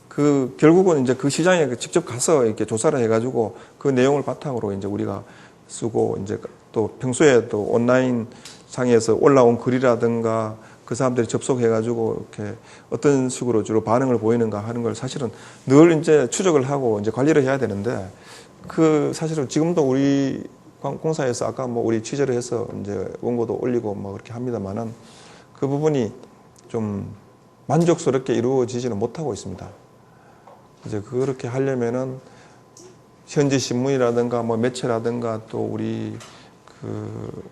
그 결국은 이제 그 시장에 직접 가서 이렇게 조사를 해가지고 그 내용을 바탕으로 이제 우리가 쓰고 이제 또 평소에 또 온라인 상에서 올라온 글이라든가 그 사람들이 접속해가지고 이렇게 어떤 식으로 주로 반응을 보이는가 하는 걸 사실은 늘 이제 추적을 하고 이제 관리를 해야 되는데 그 사실은 지금도 우리 공사에서 아까 뭐 우리 취재를 해서 이제 원고도 올리고 뭐 그렇게 합니다만은 그 부분이 좀 만족스럽게 이루어지지는 못하고 있습니다. 이제 그렇게 하려면은 현지 신문이라든가 뭐 매체라든가 또 우리 그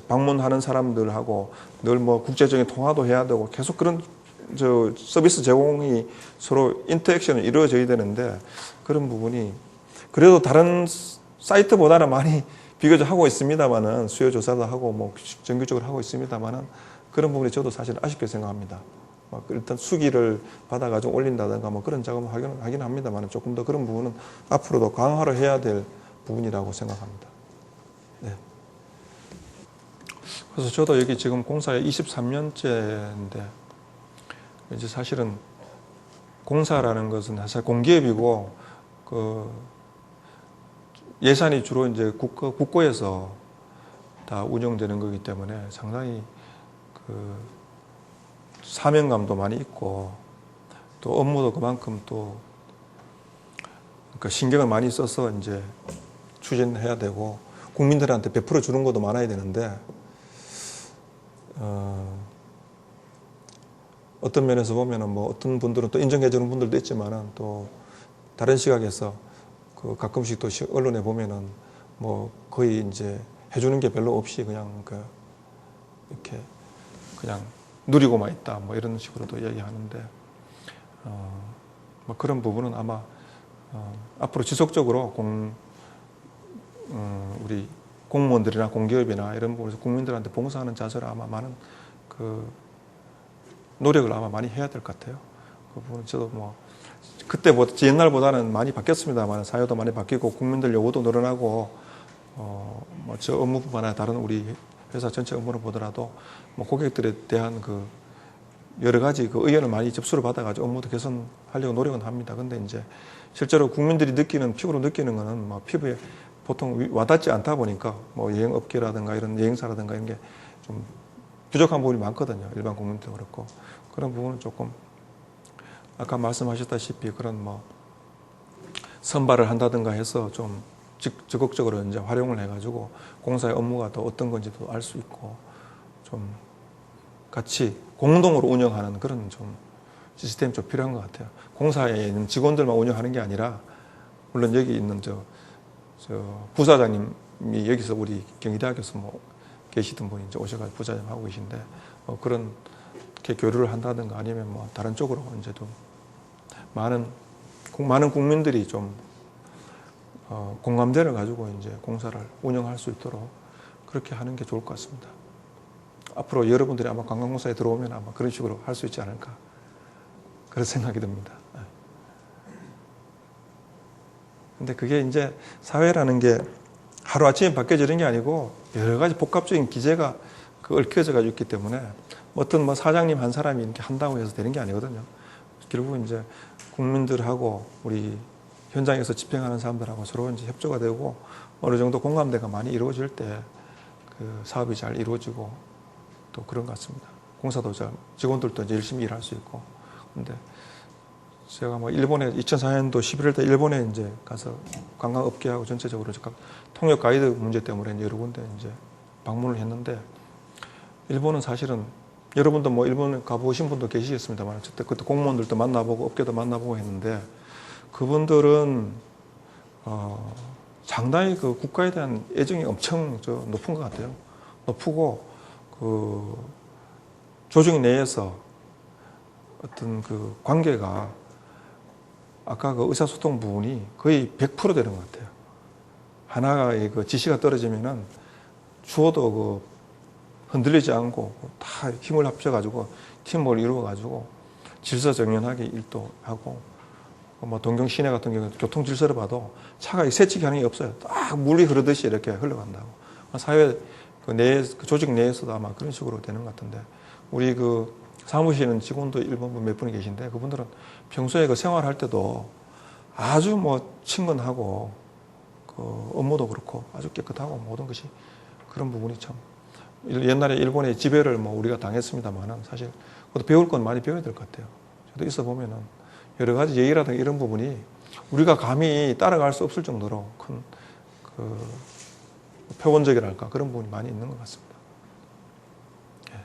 방문하는 사람들하고 늘 뭐 국제적인 통화도 해야 되고 계속 그런 저 서비스 제공이 서로 인터액션이 이루어져야 되는데 그런 부분이 그래도 다른 사이트보다는 많이 비교적 하고 있습니다만은 수요 조사도 하고 뭐 정규적으로 하고 있습니다만은 그런 부분이 저도 사실 아쉽게 생각합니다. 막 일단 수기를 받아가지고 올린다든가 뭐 그런 작업을 하긴 합니다만 조금 더 그런 부분은 앞으로도 강화를 해야 될 부분이라고 생각합니다. 네. 그래서 저도 여기 지금 공사에 23년째인데 이제 사실은 공사라는 것은 사실 공기업이고 그 예산이 주로 이제 국고에서 다 운영되는 거기 때문에 상당히 그 사명감도 많이 있고 또 업무도 그만큼 또 그러니까 신경을 많이 써서 이제 추진해야 되고 국민들한테 베풀어 주는 것도 많아야 되는데 어떤 면에서 보면은 뭐 어떤 분들은 또 인정해 주는 분들도 있지만은 또 다른 시각에서 그 가끔씩 또 언론에 보면은 뭐 거의 이제 해주는 게 별로 없이 그냥 그 이렇게 그냥 누리고만 있다 뭐 이런 식으로도 이야기하는데 뭐 그런 부분은 아마 앞으로 지속적으로 우리 공무원들이나 공기업이나 이런 부분에서 국민들한테 봉사하는 자세로 아마 많은 그 노력을 아마 많이 해야 될 것 같아요. 그 부분은 저도 뭐 그때보다 옛날보다는 많이 바뀌었습니다만 사회도 많이 바뀌고 국민들 요구도 늘어나고 뭐 저 업무뿐만 아니라 다른 우리 회사 전체 업무를 보더라도 뭐 고객들에 대한 그 여러 가지 그 의견을 많이 접수를 받아가지고 업무도 개선하려고 노력은 합니다. 근데 이제 실제로 국민들이 느끼는 피부로 느끼는 거는 뭐 피부에 보통 와닿지 않다 보니까 뭐 여행업계라든가 이런 여행사라든가 이런 게 좀 부족한 부분이 많거든요. 일반 국민도 그렇고 그런 부분은 조금 아까 말씀하셨다시피 그런 뭐 선발을 한다든가 해서 좀 적극적으로 이제 활용을 해가지고 공사의 업무가 더 어떤 건지도 알 수 있고 좀 같이 공동으로 운영하는 그런 좀 시스템이 좀 필요한 것 같아요. 공사에 있는 직원들만 운영하는 게 아니라 물론 여기 있는 저 부사장님이 여기서 우리 경희대학교에서 뭐 계시던 분이 이제 오셔가지고 부사장 하고 계신데 그런 이렇게 교류를 한다든가 아니면 뭐 다른 쪽으로 이제 좀 많은 국민들이 좀 공감대를 가지고 이제 공사를 운영할 수 있도록 그렇게 하는 게 좋을 것 같습니다. 앞으로 여러분들이 아마 관광공사에 들어오면 아마 그런 식으로 할 수 있지 않을까 그런 생각이 듭니다. 근데 그게 이제 사회라는 게 하루아침에 바뀌어지는 게 아니고 여러 가지 복합적인 기제가 얽혀져 가지고 있기 때문에 어떤 뭐 사장님 한 사람이 이렇게 한다고 해서 되는 게 아니거든요. 결국은 이제 국민들하고 우리 현장에서 집행하는 사람들하고 서로 이제 협조가 되고 어느 정도 공감대가 많이 이루어질 때 그 사업이 잘 이루어지고 또 그런 것 같습니다. 공사도 잘 직원들도 이제 열심히 일할 수 있고. 근데 제가 뭐 일본에 2004년도 11월 때 일본에 이제 가서 관광업계하고 전체적으로 통역 가이드 문제 때문에 여러 군데 이제 방문을 했는데 일본은 사실은 여러분도 뭐 일본 가보신 분도 계시겠습니다만 그때 공무원들도 만나보고 업계도 만나보고 했는데 그분들은 상당히 그 국가에 대한 애정이 엄청 높은 것 같아요. 높고 그 조직 내에서 어떤 그 관계가 아까 그 의사소통 부분이 거의 100% 되는 것 같아요. 하나의 그 지시가 떨어지면은 주어도 그 흔들리지 않고 다 힘을 합쳐가지고 팀을 이루어가지고 질서정연하게 일도 하고 뭐 동경 시내 같은 경우는 교통 질서를 봐도 차가 세치기 하는 게 없어요. 딱 물이 흐르듯이 이렇게 흘러간다고. 사회 그 조직 내에서도 아마 그런 식으로 되는 것 같은데 우리 그 사무실에는 직원도 일본 분 몇 분이 계신데 그분들은 평소에 그 생활할 때도 아주 뭐 친근하고 그 업무도 그렇고 아주 깨끗하고 모든 것이 그런 부분이 참 옛날에 일본의 지배를 뭐 우리가 당했습니다만은 사실 그것도 배울 건 많이 배워야 될 것 같아요. 저도 있어 보면은 여러 가지 예의라든가 이런 부분이 우리가 감히 따라갈 수 없을 정도로 큰 그 표본적이랄까 그런 부분이 많이 있는 것 같습니다. 예.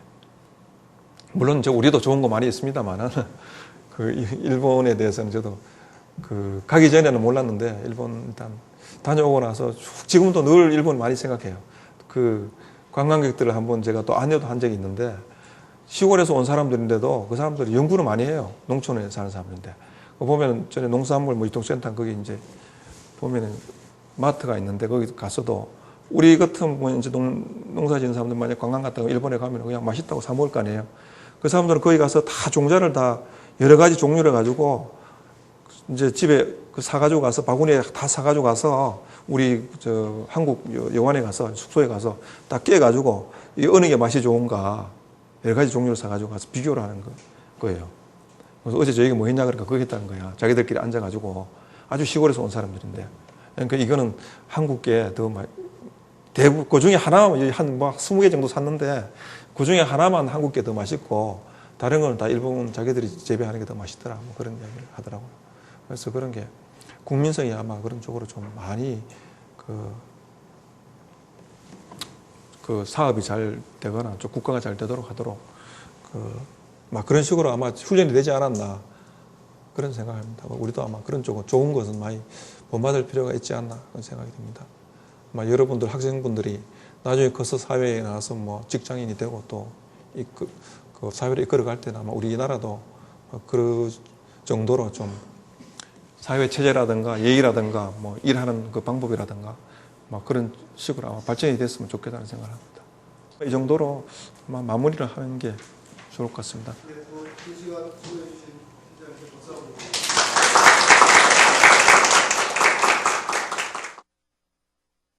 물론 우리도 좋은 거 많이 있습니다만은 그 일본에 대해서는 저도 그 가기 전에는 몰랐는데 일본 일단 다녀오고 나서 지금도 늘 일본 많이 생각해요. 그 관광객들을 한번 제가 또 안내도 한 적이 있는데 시골에서 온 사람들인데도 그 사람들이 연구를 많이 해요. 농촌에 사는 사람인데 보면 전에 농수산물 뭐 유통센터 거기 이제 보면은 마트가 있는데 거기 가서도 우리 같은 뭐 이제 농사 지는 사람들 만약 관광 갔다가 일본에 가면 그냥 맛있다고 사 먹을 거 아니에요. 그 사람들은 거기 가서 다 종자를 다 여러 가지 종류를 가지고 이제 집에 그 사가지고 가서 바구니에 다 사가지고 가서 우리 저 한국 여관에 가서 숙소에 가서 딱 깨가지고 이 어느 게 맛이 좋은가 여러 가지 종류를 사가지고 가서 비교를 하는 거예요. 그래서 어제 저희가 뭐 했냐 그러니까 그거 했다는 거야. 자기들끼리 앉아가지고 아주 시골에서 온 사람들인데 그러니까 이거는 한국계 더 대부분 그 중에 하나만 한 뭐 20개 정도 샀는데 그 중에 하나만 한국계 더 맛있고 다른 건 다 일본 자기들이 재배하는 게 더 맛있더라 뭐 그런 이야기를 하더라고요. 그래서 그런 게 국민성이 아마 그런 쪽으로 좀 많이 그 사업이 잘 되거나 좀 국가가 잘 되도록 하도록 막 그런 식으로 아마 훈련이 되지 않았나 그런 생각합니다. 우리도 아마 그런 쪽은 좋은 것은 많이 본받을 필요가 있지 않나 그런 생각이 듭니다. 아마 여러분들 학생분들이 나중에 커서 사회에 나와서 뭐 직장인이 되고 또 그 사회를 이끌어갈 때는 아마 우리나라도 그 정도로 좀 사회 체제라든가 예의라든가 뭐 일하는 그 방법이라든가 막 그런 식으로 아마 발전이 됐으면 좋겠다는 생각을 합니다. 이 정도로 아마 마무리를 하는 게 좋을 것 같습니다. 이 시간 수고해 주신 팀장님께 감사합니다.